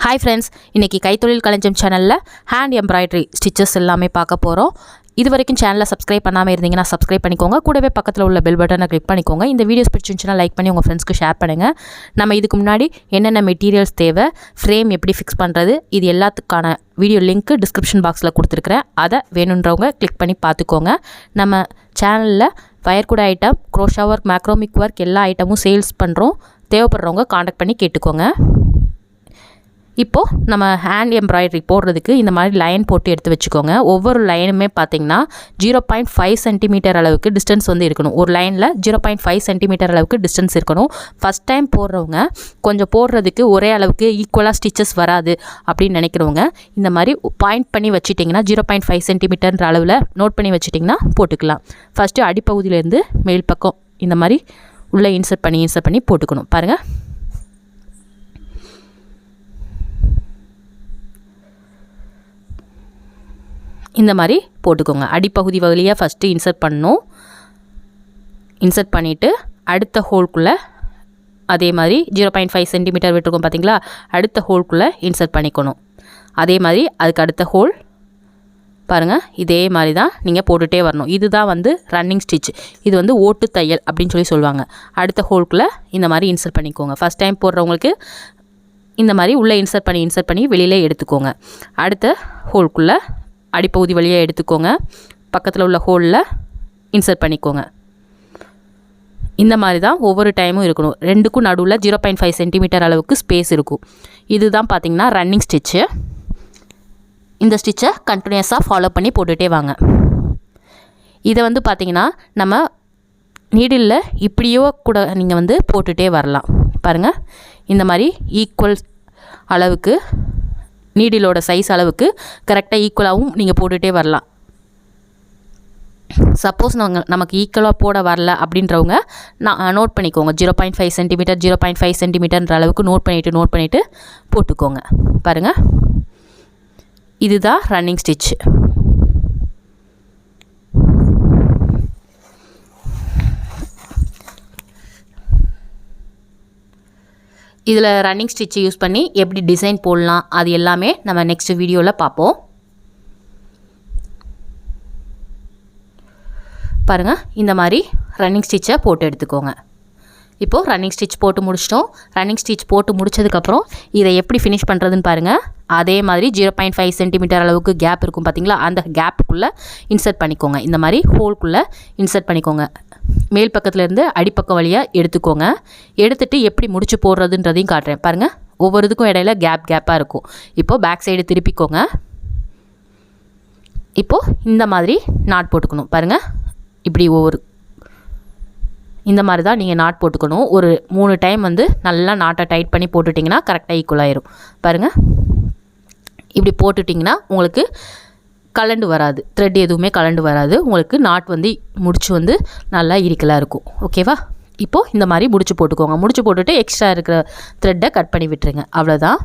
Hi friends, இன்னைக்கு கைத்தொழில் களஞ்சியம் சேனல்ல ஹேண்ட் எம்ப்ராய்டரி ஸ்டிச்சஸ் எல்லாமே பார்க்க போறோம். இதுவரைக்கும் சேனலை சப்ஸ்கிரைப் பண்ணாம இருந்தீங்கன்னா சப்ஸ்கிரைப் பண்ணிக்கோங்க. கூடவே பக்கத்துல உள்ள பெல் பட்டனை கிளிக் பண்ணிக்கோங்க. இந்த வீடியோஸ் பிடிச்சிருந்துச்சுனா லைக் பண்ணி உங்க ஃப்ரெண்ட்ஸ்க்கு ஷேர் பண்ணுங்க. நம்ம இதுக்கு முன்னாடி என்னென்ன மெட்டீரியல்ஸ் தேவை, ஃப்ரேம் எப்படி ஃபிக்ஸ் பண்றது, இது எல்லாத்துக்கான வீடியோ லிங்க் டிஸ்கிரிப்ஷன் பாக்ஸ்ல கொடுத்திருக்கேன். அதை வேணும்ன்றவங்க கிளிக் பண்ணி பார்த்துக்கோங்க. நம்ம சேனல்ல வயர் கூட ஐட்டம், க்ரோஷா ஒர்க், மேக்ரோமிக் ஒர்க் எல்லா ஐட்டமும் சேல்ஸ் பண்றோம். தேவைப்படுறவங்க காண்டாக்ட் பண்ணி கேட்டுக்கோங்க. இப்போ நம்ம ஹேண்ட் எம்ப்ராய்டரி போடுறதுக்கு இந்த மாதிரி லைன் போட்டு எடுத்து வச்சுக்கோங்க. ஒவ்வொரு லைனுமே பார்த்தீங்கன்னா 0.5 சென்டிமீட்டர் அளவுக்கு டிஸ்டன்ஸ் வந்து இருக்கணும். ஒரு லைனில் 0.5 சென்டிமீட்டர் அளவுக்கு டிஸ்டன்ஸ் இருக்கணும். ஃபஸ்ட் டைம் போடுறவங்க கொஞ்சம் போடுறதுக்கு ஒரே அளவுக்கு ஈக்குவலாக ஸ்டிச்சஸ் வராது அப்படின்னு நினைக்கிறவங்க இந்த மாதிரி பாயிண்ட் பண்ணி வச்சுட்டிங்கன்னா 0.5 சென்டிமீட்டர்ன்ற அளவில் நோட் பண்ணி வச்சுட்டிங்கன்னா போட்டுக்கலாம். ஃபஸ்ட்டு அடிப்பகுதியிலேருந்து மேல் பக்கம் இந்த மாதிரி உள்ளே இன்சர்ட் பண்ணி போட்டுக்கணும். பாருங்கள், இந்த மாதிரி போட்டுக்கோங்க. அடிப்பகுதி வழியாக ஃபஸ்ட்டு இன்சர்ட் பண்ணணும். இன்சர்ட் பண்ணிவிட்டு அடுத்த ஹோல்குள்ளே அதே மாதிரி 0.5 சென்டிமீட்டர் விட்டுருக்கோம் பார்த்தீங்களா, அடுத்த ஹோல்குள்ளே இன்சர்ட் பண்ணிக்கணும். அதே மாதிரி அதுக்கு அடுத்த ஹோல் பாருங்கள், இதே மாதிரி தான் நீங்கள் போட்டுகிட்டே வரணும். இதுதான் வந்து ரன்னிங் ஸ்டிச். இது வந்து ஓட்டு தையல் அப்படின்னு சொல்லுவாங்க. அடுத்த ஹோல்குள்ளே இந்த மாதிரி இன்சர்ட் பண்ணிக்கோங்க. ஃபஸ்ட் டைம் போடுறவங்களுக்கு இந்த மாதிரி உள்ளே இன்சர்ட் பண்ணி வெளியிலே எடுத்துக்கோங்க. அடுத்த ஹோல்குள்ளே அடிப்பகுதி வழியாக எடுத்துக்கோங்க. பக்கத்தில் உள்ள ஹோலில் இன்சர்ட் பண்ணிக்கோங்க. இந்த மாதிரி தான் ஒவ்வொரு டைமும் இருக்கணும். ரெண்டுக்கும் நடுவில் 0.5 சென்டிமீட்டர் அளவுக்கு ஸ்பேஸ் இருக்கும். இதுதான் பார்த்திங்கன்னா ரன்னிங் ஸ்டிச்சு. இந்த ஸ்டிச்சை கண்டினியூஸாக ஃபாலோ பண்ணி போட்டுகிட்டே வாங்க. இதை வந்து பார்த்திங்கன்னா நம்ம நீடிலில் இப்படியோ கூட நீங்கள் வந்து போட்டுகிட்டே வரலாம். பாருங்கள், இந்த மாதிரி ஈக்குவல் அளவுக்கு நீடிலோட சைஸ் அளவுக்கு கரெக்டாக ஈக்குவலாகவும் நீங்கள் போட்டுகிட்டே வரலாம். சப்போஸ் நமக்கு ஈக்குவலாக போட வரல அப்படின்றவங்க நோட் பண்ணிக்கோங்க. 0.5 சென்டிமீட்டர் 0.5 சென்டிமீட்டர்ன்ற அளவுக்கு நோட் பண்ணிவிட்டு போட்டுக்கோங்க. பாருங்கள், இதுதான் ரன்னிங் ஸ்டிச். இதில் ரன்னிங் ஸ்டிச் யூஸ் பண்ணி எப்படி டிசைன் போடலாம் அது எல்லாமே நம்ம நெக்ஸ்ட் வீடியோவில் பார்ப்போம். பாருங்கள், இந்த மாதிரி ரன்னிங் ஸ்டிச்சை போட்டு எடுத்துக்கோங்க. இப்போது ரன்னிங் ஸ்டிச் போட்டு முடிச்சிட்டோம். ரன்னிங் ஸ்டிச் போட்டு முடிச்சதுக்கப்புறம் இதை எப்படி ஃபினிஷ் பண்ணுறதுன்னு பாருங்கள். அதே மாதிரி 0.5 சென்டிமீட்டர் அளவுக்கு கேப் இருக்கும் பார்த்தீங்களா, அந்த கேப்புக்குள்ளே இன்சர்ட் பண்ணிக்கோங்க. இந்த மாதிரி ஹோல்குள்ளே இன்சர்ட் பண்ணிக்கோங்க. மேல் பக்கத்துலேருந்து அடிப்பக்கம் வழியாக எடுத்துக்கோங்க. எடுத்துகிட்டு எப்படி முடிச்சு போடுறதுன்றதையும் காட்டுறேன். பாருங்கள், ஒவ்வொருத்துக்கும் இடையில கேப்பாக இருக்கும். இப்போது பேக் சைடு திருப்பிக்கோங்க. இப்போது இந்த மாதிரி நாட் போட்டுக்கணும். பாருங்கள், இப்படி இந்த மாதிரி தான் நீங்கள் நாட் போட்டுக்கணும். ஒரு 3 டைம் வந்து நல்லா நாட்டை டைட் பண்ணி போட்டுட்டிங்கன்னா கரெக்டாக ஈக்குவல் ஆயிரும். பாருங்கள், இப்படி போட்டுட்டிங்கன்னா உங்களுக்கு கலண்டு வராது, த்ரெட் எதுவுமே கலண்டு வராது. உங்களுக்கு நாட் வந்து முடிச்சு வந்து நல்லா இறுக்கலாக இருக்கும். ஓகேவா? இப்போது இந்த மாதிரி முடிச்சு போட்டுக்கோங்க. முடிச்சு போட்டுட்டு எக்ஸ்ட்ரா இருக்கிற த்ரெட்டை கட் பண்ணி விட்டுருங்க. அவ்வளோதான்.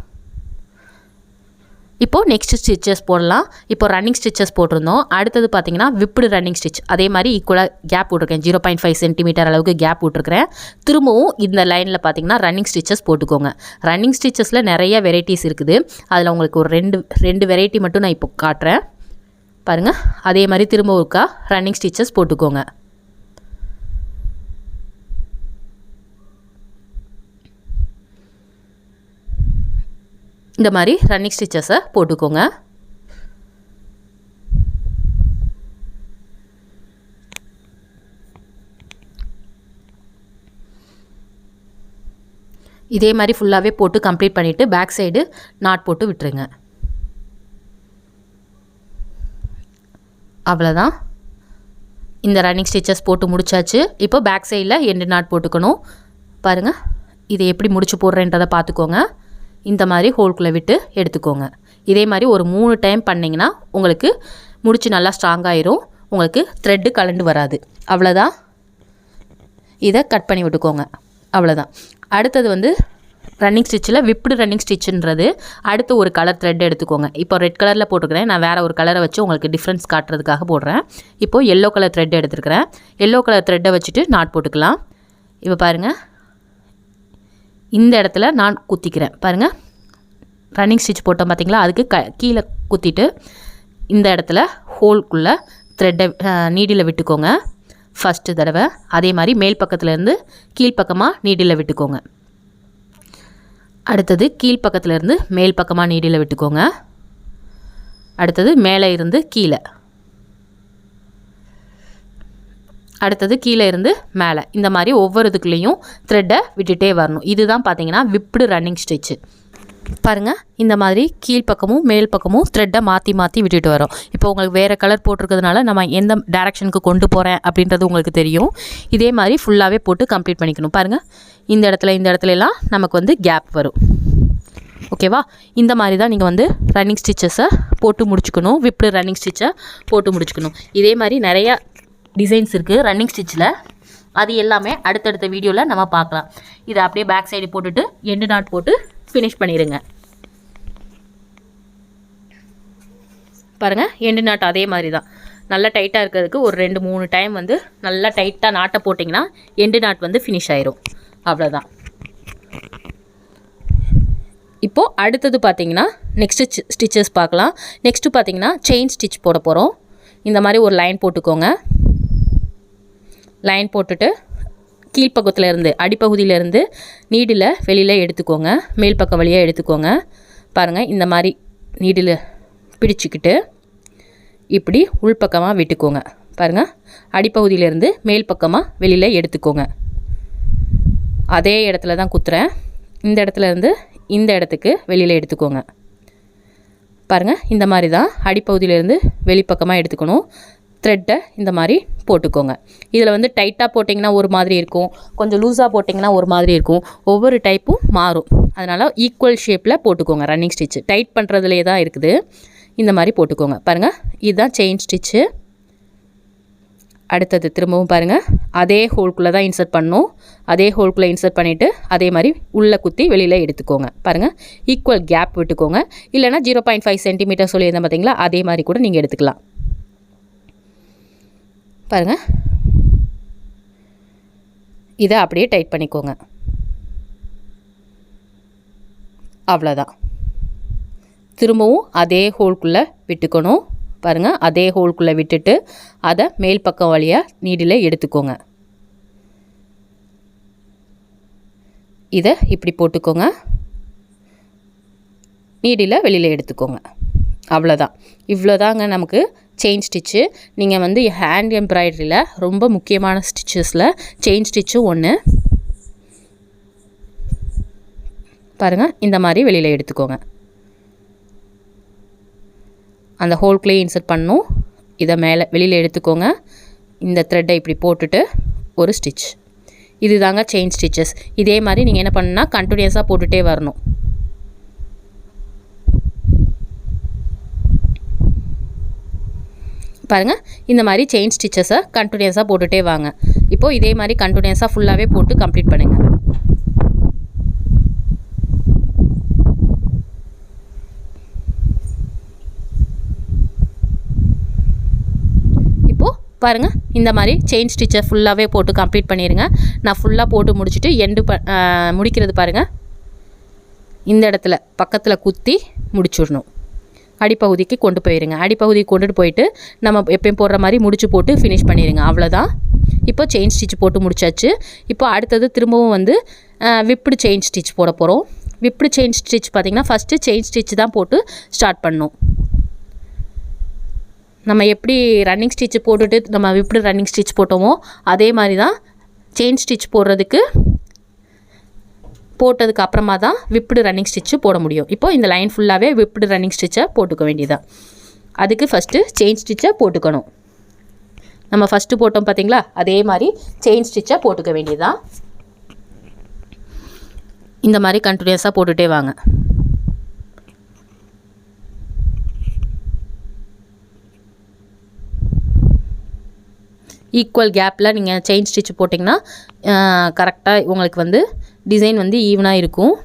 இப்போது நெக்ஸ்ட் ஸ்டிச்சஸ் போடலாம். இப்போ ரன்னிங் ஸ்டிச்சஸ் போட்டிருந்தோம். அடுத்தது பார்த்தீங்கன்னா விப்டு ரன்னிங் ஸ்டிச். அதே மாதிரி ஈக்குவலாக கேப் விட்ருக்கேன். 0.5 சென்டிமீட்டர் அளவுக்கு கேப் விட்ருக்கிறேன். திரும்பவும் இந்த லைனில் பார்த்தீங்கன்னா ரன்னிங் ஸ்டிச்சஸ் போட்டுக்கோங்க. ரன்னிங் ஸ்டிச்சஸில் நிறைய வெரைட்டிஸ் இருக்குது. அதில் உங்களுக்கு ஒரு ரெண்டு வெரைட்டி மட்டும் நான் இப்போ காட்டுறேன். பாருங்கள், அதே மாதிரி திரும்ப ஒருக்கா ரன்னிங் ஸ்டிச்சஸ் போட்டுக்கோங்க. இந்த மாதிரி ரன்னிங் ஸ்டிச்சஸை போட்டுக்கோங்க. இதே மாதிரி ஃபுல்லாகவே போட்டு கம்ப்ளீட் பண்ணிவிட்டு பேக் சைடு நாட் போட்டு விட்டுருங்க. அவ்வளோதான். இந்த ரன்னிங் ஸ்டிச்சஸ் போட்டு முடிச்சாச்சு. இப்போ பேக் சைடில் எண்டு நாட் போட்டுக்கணும். பாருங்கள், இதை எப்படி முடிச்சு போடுறேன்றதை பார்த்துக்கோங்க. இந்த மாதிரி ஹோல்குள்ளே விட்டு எடுத்துக்கோங்க. இதே மாதிரி ஒரு 3 டைம் பண்ணிங்கன்னா உங்களுக்கு முடிச்சு நல்லா ஸ்ட்ராங்காயிரும். உங்களுக்கு த்ரெட்டு கலண்டு வராது. அவ்வளோதான். இதை கட் பண்ணி விட்டுக்கோங்க. அவ்வளோதான். அடுத்தது வந்து ரன்னிங் ஸ்டிச்சில் விப்டு ரன்னிங் ஸ்டிச்சுன்றது அடுத்து ஒரு கலர் த்ரெட் எடுத்துக்கோங்க. இப்போ ரெட் கலரில் போட்டுக்கிறேன். நான் வேறு ஒரு கலரை வச்சு உங்களுக்கு டிஃப்ரென்ஸ் காட்டுறதுக்காக போடுறேன். இப்போது எல்லோ கலர் த்ரெட் எடுத்துருக்கிறேன். எல்லோ கலர் த்ரெட்டை வச்சுட்டு நாட் போட்டுக்கலாம். இப்போ பாருங்கள், இந்த இடத்துல நான் குத்திக்கிறேன் பாருங்கள். ரன்னிங் ஸ்டிச் போட்டோம் பார்த்திங்களா, அதுக்கு கீழே குத்திட்டு இந்த இடத்துல ஹோல்குள்ளே த்ரெட்டை நீடில் விட்டுக்கோங்க ஃபஸ்ட்டு தடவை. அதே மாதிரி மேல் பக்கத்துலேருந்து கீழ்ப்பக்கமாக நீடில் விட்டுக்கோங்க. அடுத்தது கீழ்ப்பக்கத்துலேருந்து மேல் பக்கமாக நீடில் விட்டுக்கோங்க. அடுத்தது மேலே இருந்து கீழே, அடுத்தது கீழே இருந்து மேலே, இந்த மாதிரி ஒவ்வொரு இதுக்குள்ளேயும் த்ரெட்டை விட்டுட்டே வரணும். இதுதான் பார்த்தீங்கன்னா விப்டு ரன்னிங் ஸ்டிச்சு. பாருங்கள், இந்த மாதிரி கீழ்ப்பக்கமும் மேல் பக்கமும் த்ரெட்டை மாற்றி மாற்றி விட்டுட்டு வரோம். இப்போ உங்களுக்கு வேறு கலர் போட்டிருக்கிறதுனால நம்ம எந்த டைரக்ஷனுக்கு கொண்டு போகிறேன் அப்படின்றது உங்களுக்கு தெரியும். இதே மாதிரி ஃபுல்லாகவே போட்டு கம்ப்ளீட் பண்ணிக்கணும். பாருங்கள், இந்த இடத்துலலாம் நமக்கு வந்து கேப் வரும். ஓகேவா? இந்த மாதிரி தான் நீங்கள் வந்து ரன்னிங் ஸ்டிச்சஸை போட்டு முடிச்சுக்கணும். விப்டு ரன்னிங் ஸ்டிச்சை போட்டு முடிச்சுக்கணும். இதே மாதிரி நிறையா டிசைன்ஸ் இருக்குது ரன்னிங் ஸ்டிச்சில். அது எல்லாமே அடுத்தடுத்த வீடியோவில் நம்ம பார்க்கலாம். இதை அப்படியே பேக் சைடு போட்டுட்டு எண்டு நாட் போட்டு ஃபினிஷ் பண்ணிடுங்க. பாருங்கள், எண்டு நாட் அதே மாதிரி தான் நல்லா டைட்டாக இருக்கிறதுக்கு ஒரு 2-3 டைம் வந்து நல்லா டைட்டாக நாட்டை போட்டிங்கன்னா எண்டு நாட் வந்து ஃபினிஷ் ஆயிரும். அவ்வளோதான். இப்போது அடுத்தது பார்த்திங்கன்னா நெக்ஸ்ட்டு ஸ்டிச்சஸ் பார்க்கலாம். நெக்ஸ்ட்டு பார்த்திங்கன்னா செயின் ஸ்டிச் போட போகிறோம். இந்த மாதிரி ஒரு லைன் போட்டுக்கோங்க. லைன் போட்டுட்டு கீழ்ப்பக்கத்துலேருந்து அடிப்பகுதியிலேருந்து நீடில் வெளியில் எடுத்துக்கோங்க. மேல் பக்கம் வழியாக எடுத்துக்கோங்க. பாருங்கள், இந்த மாதிரி நீடில் பிடிச்சிக்கிட்டு இப்படி உள்பக்கமாக விட்டுக்கோங்க. பாருங்கள், அடிப்பகுதியிலேருந்து மேல் பக்கமாக வெளியில் எடுத்துக்கோங்க. அதே இடத்துல தான் குத்துறேன். இந்த இடத்துலேருந்து இந்த இடத்துக்கு வெளியில் எடுத்துக்கோங்க. பாருங்கள், இந்த மாதிரி தான் அடிப்பகுதியிலேருந்து வெளிப்பக்கமாக எடுத்துக்கணும். த்ரெட்டை இந்த மாதிரி போட்டுக்கோங்க. இதில் வந்து டைட்டாக போட்டிங்கன்னா ஒரு மாதிரி இருக்கும், கொஞ்சம் லூஸாக போட்டிங்கன்னா ஒரு மாதிரி இருக்கும். ஒவ்வொரு டைப்பும் மாறும். அதனால் ஈக்குவல் ஷேப்பில் போட்டுக்கோங்க. ரன்னிங் ஸ்டிச்சு டைட் பண்ணுறதுலே தான் இருக்குது. இந்த மாதிரி போட்டுக்கோங்க. பாருங்கள், இதுதான் செயின் ஸ்டிச்சு. அடுத்தது திரும்பவும் பாருங்கள், அதே ஹோல்குள்ளே தான் இன்சர்ட் பண்ணணும். அதே ஹோல்குள்ளே இன்சர்ட் பண்ணிவிட்டு அதே மாதிரி உள்ளே குத்தி வெளியில் எடுத்துக்கோங்க. பாருங்கள், ஈக்குவல் கேப் விட்டுக்கோங்க. இல்லைனா 0.5 சென்டிமீட்டர் சொல்லியிருந்தேன் பார்த்தீங்களா, அதே மாதிரி கூட நீங்கள் எடுத்துக்கலாம். பாருங்கள், இதை அப்படியே டைட் பண்ணிக்கோங்க. அவ்வளோதான். திரும்பவும் அதே ஹோல்குள்ளே விட்டுக்கணும். பாருங்கள், அதே ஹோல்குள்ளே விட்டுட்டு அதை மேல் பக்கம் வழியாக நீடில் எடுத்துக்கோங்க. இதை இப்படி போட்டுக்கோங்க. நீடில் வெளியில் எடுத்துக்கோங்க. அவ்வளோதான். இவ்வளோதாங்க நமக்கு செயின் ஸ்டிச்சு. நீங்கள் வந்து ஹேண்ட் எம்ப்ராய்டரியில் ரொம்ப முக்கியமான ஸ்டிச்சஸில் செயின் ஸ்டிச்சும் ஒன்று. பாருங்கள், இந்த மாதிரி வெளியில் எடுத்துக்கோங்க. அந்த ஹோல்குள்ளேயே இன்சர்ட் பண்ணணும். இதை மேலே வெளியில் எடுத்துக்கோங்க. இந்த த்ரெட்டை இப்படி போட்டுட்டு ஒரு ஸ்டிச். இது தாங்க செயின் ஸ்டிச்சஸ். இதே மாதிரி நீங்கள் என்ன பண்ணுன்னா கண்டினியூஸாக போட்டுகிட்டே வரணும். பாருங்கள், இந்த மாதிரி செயின் ஸ்டிச்சஸை கண்டினியூஸாக போட்டுகிட்டே வாங்க. இப்போது இதே மாதிரி கண்டினியூஸாக ஃபுல்லாகவே போட்டு கம்ப்ளீட் பண்ணுங்கள். இப்போது பாருங்கள், இந்த மாதிரி செயின் ஸ்டிச்சை ஃபுல்லாகவே போட்டு கம்ப்ளீட் பண்ணிடுங்க. நான் ஃபுல்லாக போட்டு முடிச்சுட்டு முடிக்கிறது பாருங்கள், இந்த இடத்துல பக்கத்தில் குத்தி முடிச்சுடணும். அடிப்பகுதிக்கு கொண்டு போயிடுங்க. அடிப்பகுதிக்கு கொண்டுட்டு போயிட்டு நம்ம எப்பயும் போடுற மாதிரி முடிச்சு போட்டு ஃபினிஷ் பண்ணிடுங்க. அவ்வளோதான். இப்போ செயின் ஸ்டிச் போட்டு முடிச்சாச்சு. இப்போ அடுத்தது திரும்பவும் வந்து விப்டு செயின் ஸ்டிச் போட போகிறோம். விப்டு செயின் ஸ்டிச் பார்த்திங்கன்னா ஃபஸ்ட்டு செயின் ஸ்டிச் தான் போட்டு ஸ்டார்ட் பண்ணணும். நம்ம எப்படி ரன்னிங் ஸ்டிச் போட்டுட்டு நம்ம விப்டு ரன்னிங் ஸ்டிச் போட்டோமோ அதே மாதிரி தான் செயின் ஸ்டிச் போட்டதுக்கு அப்புறமா தான் விப்டு ரன்னிங் ஸ்டிச்சு போட முடியும். இப்போ இந்த லைன் ஃபுல்லாகவே விப்டு ரன்னிங் ஸ்டிச்சை போட்டுக்க வேண்டியதான். அதுக்கு ஃபஸ்ட்டு செயின் ஸ்டிச்சை போட்டுக்கணும். நம்ம ஃபஸ்ட்டு போட்டோம் பார்த்தீங்களா, அதே மாதிரி செயின் ஸ்டிச்சை போட்டுக்க வேண்டியதான். இந்த மாதிரி கண்டினியூஸாக போட்டுகிட்டே வாங்க. ஈக்குவல் கேப்பில் நீங்கள் செயின் ஸ்டிச் போட்டிங்கன்னா கரெக்டாக உங்களுக்கு வந்து டிசைன் வந்து ஈவனாக இருக்கும்.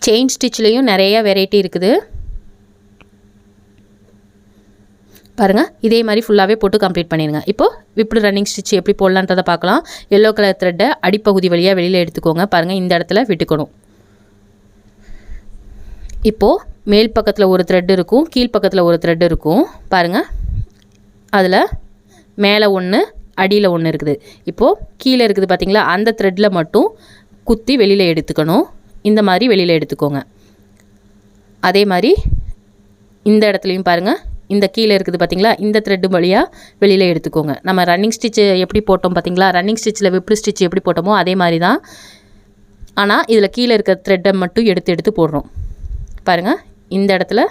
செயின் ஸ்டிச்லேயும் நிறைய வெரைட்டி இருக்குது. பாருங்கள், இதே மாதிரி ஃபுல்லாகவே போட்டு கம்ப்ளீட் பண்ணிடுங்க. இப்போது விப்டு ரன்னிங் ஸ்டிச் எப்படி போடலான்றதை பார்க்கலாம். எல்லோ கலர் த்ரெட்டை அடிப்பகுதி வழியாக வெளியில் எடுத்துக்கோங்க. பாருங்கள், இந்த இடத்துல விட்டுக்கணும். இப்போது மேல் பக்கத்தில் ஒரு த்ரெட் இருக்கும், கீழ் பக்கத்தில் ஒரு த்ரெட் இருக்கும். பாருங்கள், அதில் மேலே ஒன்று அடியில் ஒன்று இருக்குது. இப்போது கீழே இருக்குது பார்த்திங்களா, அந்த த்ரெட்டில் மட்டும் குத்தி வெளியில் எடுத்துக்கணும். இந்த மாதிரி வெளியில் எடுத்துக்கோங்க. அதே மாதிரி இந்த இடத்துலையும் பாருங்கள், இந்த கீழே இருக்குது பார்த்திங்களா, இந்த த்ரெட்டு வழியாக வெளியில் எடுத்துக்கோங்க. நம்ம ரன்னிங் ஸ்டிச்சு எப்படி போட்டோம் பார்த்திங்களா, ரன்னிங் ஸ்டிச்சில் விப்டு ஸ்டிச் எப்படி போட்டோமோ அதே மாதிரி தான். ஆனால் இதில் கீழே இருக்க த்ரெட்டை மட்டும் எடுத்து போடுறோம். பாருங்கள், இந்த இடத்துல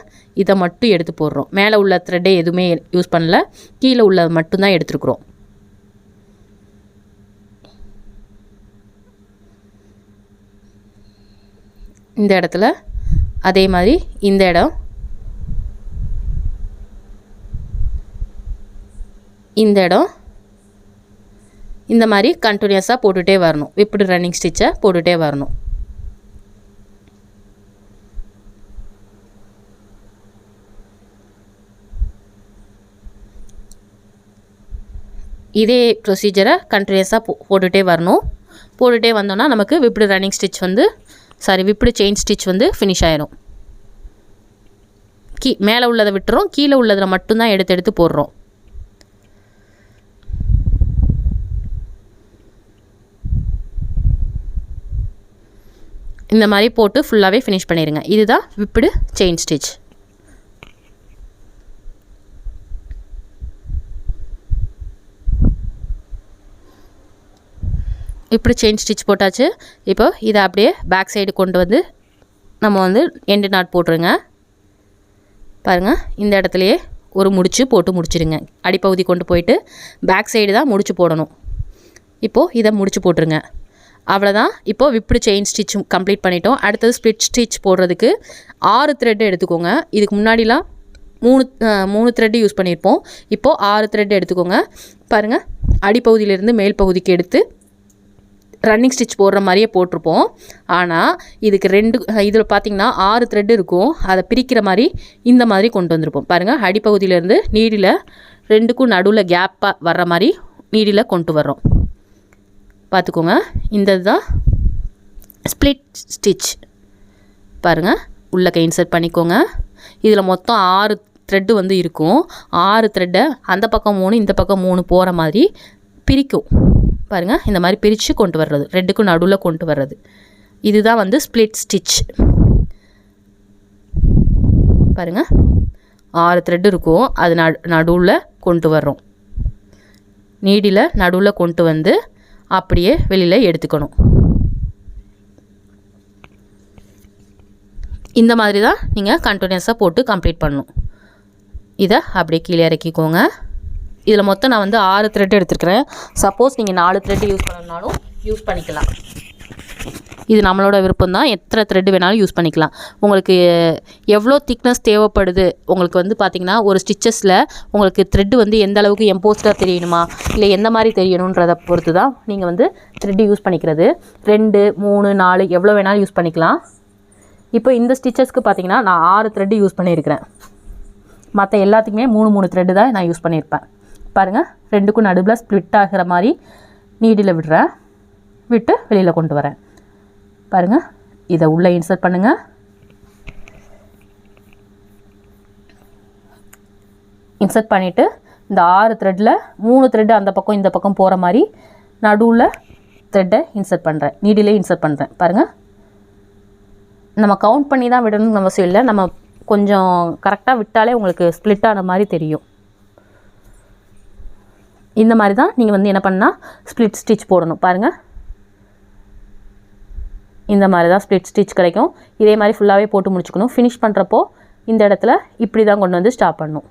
இதை மட்டும் எடுத்து போடுறோம். மேலே உள்ள த்ரெட்டை எதுவுமே யூஸ் பண்ணல, கீழே உள்ள மட்டும்தான் எடுத்துருக்குறோம். இந்த இடத்துல அதே மாதிரி இந்த இடம், இந்த இடம், இந்த மாதிரி கண்டினியூஸாக போட்டுகிட்டே வரணும். விப்டு ரன்னிங் ஸ்டிச்சை போட்டுகிட்டே வரணும். இதே ப்ரொசீஜரை கண்டினியூஸாக போட்டுகிட்டே வரணும். போட்டுகிட்டே வந்தோன்னா நமக்கு விப்டு ரன்னிங் ஸ்டிச் வந்து விப்டு செயின் ஸ்டிச் வந்து ஃபினிஷ் ஆயிரும். மேலே உள்ளதை விட்டுறோம், கீழே உள்ளதில் மட்டும்தான் எடுத்து போடுறோம். இந்த மாதிரி போட்டு ஃபுல்லாகவே ஃபினிஷ் பண்ணிடுங்க. இதுதான் விப்டு செயின் ஸ்டிச். இப்படி செயின் ஸ்டிச் போட்டாச்சு. இப்போ இதை அப்படியே பேக் சைடு கொண்டு வந்து நம்ம வந்து எண்டு நாட் போட்டுருங்க. பாருங்கள், இந்த இடத்துலையே ஒரு முடிச்சு போட்டு முடிச்சிடுங்க. அடிப்பகுதி கொண்டு போயிட்டு பேக் சைடு தான் முடிச்சு போடணும். இப்போது இதை முடிச்சு போட்டுருங்க. அவ்வளோதான். இப்போது விப்டு செயின் ஸ்டிச்சும் கம்ப்ளீட் பண்ணிட்டோம். அடுத்தது ஸ்ப்ளிட் ஸ்டிச் போடுறதுக்கு 6 த்ரெட்டு எடுத்துக்கோங்க. இதுக்கு முன்னாடிலாம் 3 த்ரெட்டு யூஸ் பண்ணியிருப்போம். இப்போது 6 த்ரெட்டு எடுத்துக்கோங்க. பாருங்கள், அடிப்பகுதியிலேருந்து மேல் பகுதிக்கு எடுத்து ரன்னிங் ஸ்டிச் போடுற மாதிரியே போட்டிருப்போம். ஆனால் இதுக்கு இதில் பார்த்திங்கன்னா 6 த்ரெட் இருக்கும். அதை பிரிக்கிற மாதிரி இந்த மாதிரி கொண்டு வந்திருப்போம். பாருங்கள், அடிப்பகுதியிலேருந்து நீடில் 2க்கும் நடுவில் கேப்பாக வர்ற மாதிரி நீடில் கொண்டு வர்றோம். பார்த்துக்கோங்க, இந்த தான் ஸ்ப்ளிட் ஸ்டிச். பாருங்கள், உள்ளே இன்சர்ட் பண்ணிக்கோங்க. இதில் மொத்தம் 6 த்ரெட்டு வந்து இருக்கும். 6 த்ரெட்டை அந்த பக்கம் 3 இந்த பக்கம் 3 போகிற மாதிரி பிரிக்கும். பாருங்கள், இந்த மாதிரி பிரித்து கொண்டு வர்றது, 2க்கும் நடுவில் கொண்டு வர்றது, இதுதான் வந்து ஸ்ப்ளிட் ஸ்டிச். பாருங்கள், 6 த்ரெட் இருக்கும். அது நடுவில் கொண்டு வர்றோம். நீடில் நடுவில் கொண்டு வந்து அப்படியே வெளியில் எடுத்துக்கணும். இந்த மாதிரி தான் நீங்கள் கண்டினியூஸாக போட்டு கம்ப்ளீட் பண்ணணும். இதை அப்படியே கீழே இறக்கிக்கோங்க. இதில் மொத்தம் நான் வந்து 6 த்ரெட் எடுத்துருக்கிறேன். சப்போஸ் நீங்கள் 4 த்ரெட் யூஸ் பண்ணணுன்னாலும் யூஸ் பண்ணிக்கலாம். இது நம்மளோட விருப்பம் தான். எத்தனை த்ரெட் வேணாலும் யூஸ் பண்ணிக்கலாம். உங்களுக்கு எவ்வளோ திக்னஸ் தேவைப்படுது, உங்களுக்கு வந்து பார்த்திங்கன்னா ஒரு ஸ்டிச்சஸில் உங்களுக்கு த்ரெட்டு வந்து எந்த அளவுக்கு எம்போஸ்டாக தெரியணுமா இல்லை எந்த மாதிரி தெரியணுன்றதை பொறுத்து தான் நீங்கள் வந்து த்ரெட்டு யூஸ் பண்ணிக்கிறது. 2, 3, 4 எவ்வளோ வேணாலும் யூஸ் பண்ணிக்கலாம். இப்போ இந்த ஸ்டிச்சஸ்க்கு பார்த்திங்கன்னா நான் 6 த்ரெட்டு யூஸ் பண்ணியிருக்கிறேன். மற்ற எல்லாத்துக்குமே 3 த்ரெட்டு தான் நான் யூஸ் பண்ணியிருப்பேன். பாருங்கள், 2க்கும் நடுவில் ஸ்ப்ளிட் ஆகிற மாதிரி நீடில் விடுறேன். விட்டு வெளியில் கொண்டு வரேன். பாருங்கள், இதை உள்ளே இன்சர்ட் பண்ணுங்கள். இன்சர்ட் பண்ணிவிட்டு இந்த 6 த்ரெட்டில் 3 த்ரெட்டு அந்த பக்கம் இந்த பக்கம் போகிற மாதிரி நடுவில் த்ரெட்டை இன்சர்ட் பண்ணுறேன். நீடிலே இன்சர்ட் பண்ணுறேன். பாருங்கள், நம்ம கவுண்ட் பண்ணி தான் விடணும்னு அவசியம் இல்லை. நம்ம கொஞ்சம் கரெக்டாக விட்டாலே உங்களுக்கு ஸ்ப்ளிட் ஆன மாதிரி தெரியும். இந்த மாதிரி தான் நீங்கள் வந்து என்ன பண்ணால் ஸ்ப்ளிட் ஸ்டிச் போடணும். பாருங்கள், இந்த மாதிரி தான் ஸ்ப்ளிட் ஸ்டிச் கிடைக்கும். இதே மாதிரி ஃபுல்லாகவே போட்டு முடிச்சுக்கணும். ஃபினிஷ் பண்ணுறப்போ இந்த இடத்துல இப்படி தான் கொண்டு வந்து ஸ்டாப் பண்ணணும்.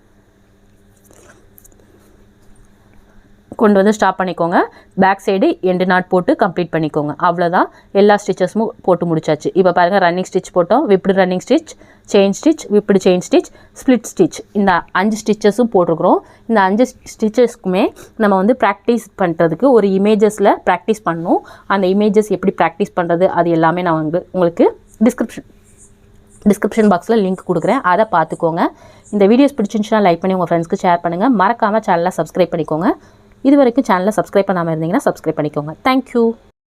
கொண்டு வந்து ஸ்டாப் பண்ணிக்கோங்க. பேக் சைடு எண்டு நாட் போட்டு கம்ப்ளீட் பண்ணிக்கோங்க. அவ்வளோதான், எல்லா ஸ்டிச்சஸும் போட்டு முடிச்சாச்சு. இப்போ பாருங்கள், ரன்னிங் ஸ்டிச் போட்டோம், whipped running stitch, chain stitch, whipped chain stitch, split stitch, இந்த 5 ஸ்டிச்சஸும் போட்டிருக்கிறோம். இந்த 5 ஸ்டிச்சஸ்க்குமே நம்ம வந்து ப்ராக்டிஸ் பண்ணுறதுக்கு ஒரு இமேஜஸில் ப்ராக்டிஸ் பண்ணணும். அந்த இமேஜஸ் எப்படி ப்ராக்டிஸ் பண்ணுறது அது எல்லாமே நான் வந்து உங்களுக்கு டிஸ்கிரிப்ஷன் பாக்ஸில் லிங்க் கொடுக்குறேன், அதை பார்த்துக்கோங்க. இந்த வீடியோஸ் பிடிச்சிருந்துச்சுன்னா லைக் பண்ணி உங்கள் ஃப்ரெண்ட்ஸ்க்கு ஷேர் பண்ணுங்கள். மறக்காமல் சேனலை சப்ஸ்கிரைப் பண்ணிக்கோங்க. இது வரைக்கும் சேனலை சப்ஸ்கிரைப் பண்ணாமல் இருந்தீங்கன்னா சப்ஸ்கிரைப் பண்ணிக்கோங்க. தேங்க்யூ.